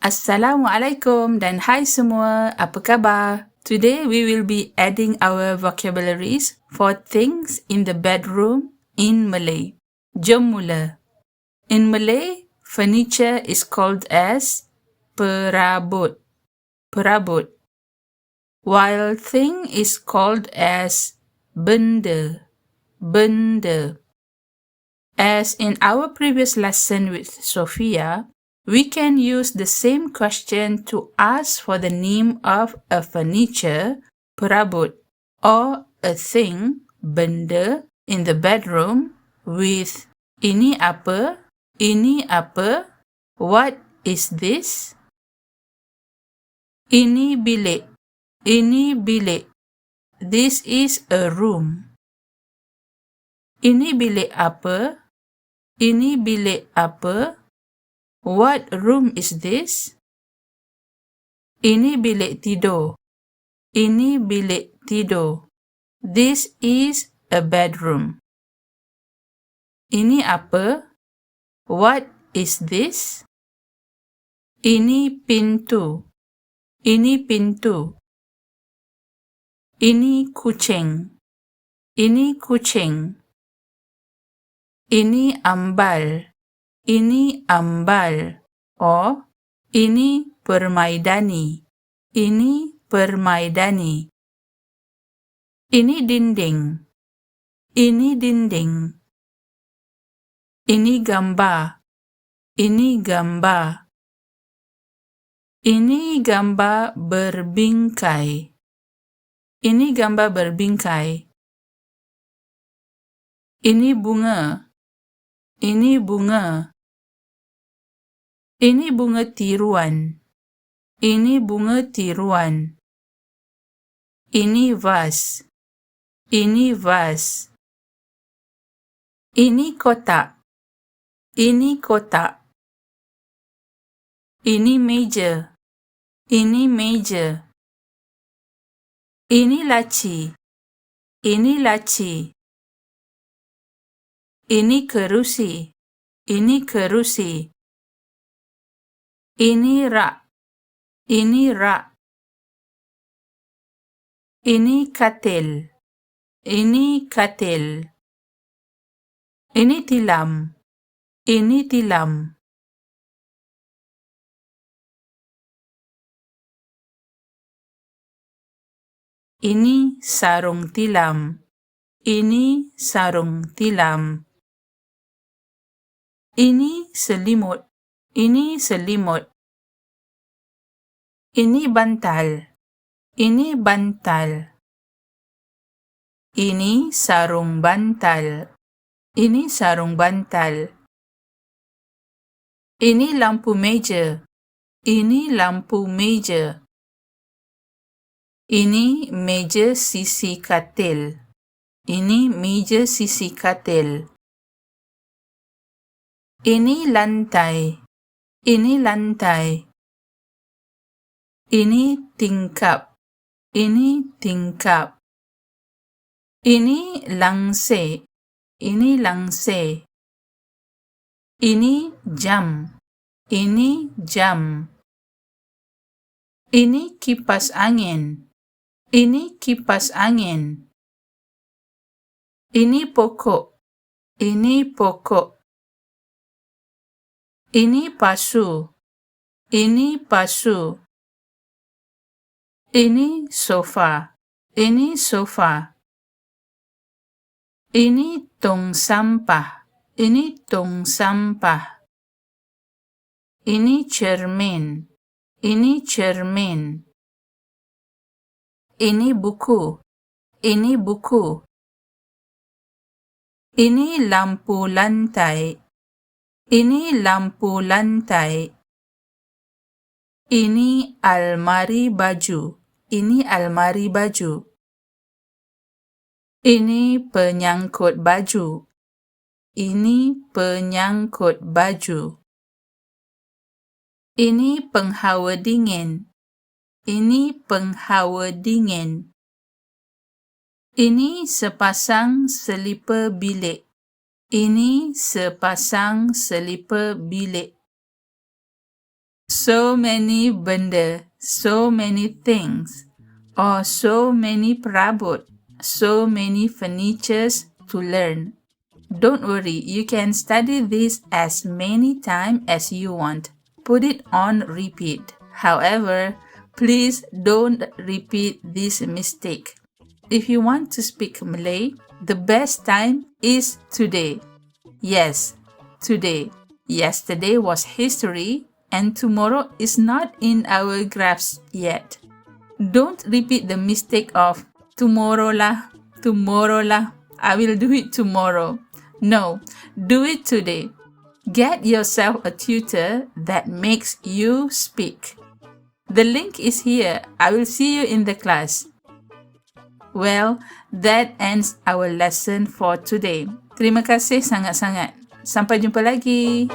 Assalamualaikum dan hai semua, apa khabar? Today we will be adding our vocabularies for things in the bedroom in Malay. Jom mula. In Malay, furniture is called as perabot. Perabot. While thing is called as benda. Benda. As in our previous lesson with Sophia, we can use the same question to ask for the name of a furniture, perabot, or a thing, benda, in the bedroom with ini apa, what is this? Ini bilik, this is a room. Ini bilik apa? What room is this? Ini bilik tidur. This is a bedroom. Ini apa? What is this? Ini pintu. Ini kucing. Ini ambal. Or ini permaidani. Ini dinding. Ini gambar. Ini gambar berbingkai. Ini bunga. Ini bunga tiruan. Ini vas. Ini kotak. Ini meja. Ini laci. Ini kerusi. Ini rak. Ini katil. Ini tilam. Ini sarung tilam. Ini selimut. Ini bantal. Ini sarung bantal. Ini lampu meja. Ini meja sisi katil. Ini lantai. Ini tingkap. Ini langsir. Ini jam. Ini kipas angin. Ini pokok. Ini pasu. Ini sofa. Ini tong sampah. Ini cermin. Ini buku. Ini lampu lantai. Ini almari baju. Ini penyangkut baju. Ini penghawa dingin. Ini sepasang selipar bilik. so many benda, so many things, or so many perabot, so many furnitures to learn. Don't worry, you can study this as many times as you want. Put it on repeat. However, please don't repeat this mistake. If you want to speak Malay, the best time is today. Yes, today. Yesterday was history and tomorrow is not in our grasp yet. Don't repeat the mistake of tomorrow lah, I will do it tomorrow. No, do it today. Get yourself a tutor that makes you speak. The link is here. I will see you in the class. Well, that ends our lesson for today. Terima kasih sangat-sangat. Sampai jumpa lagi.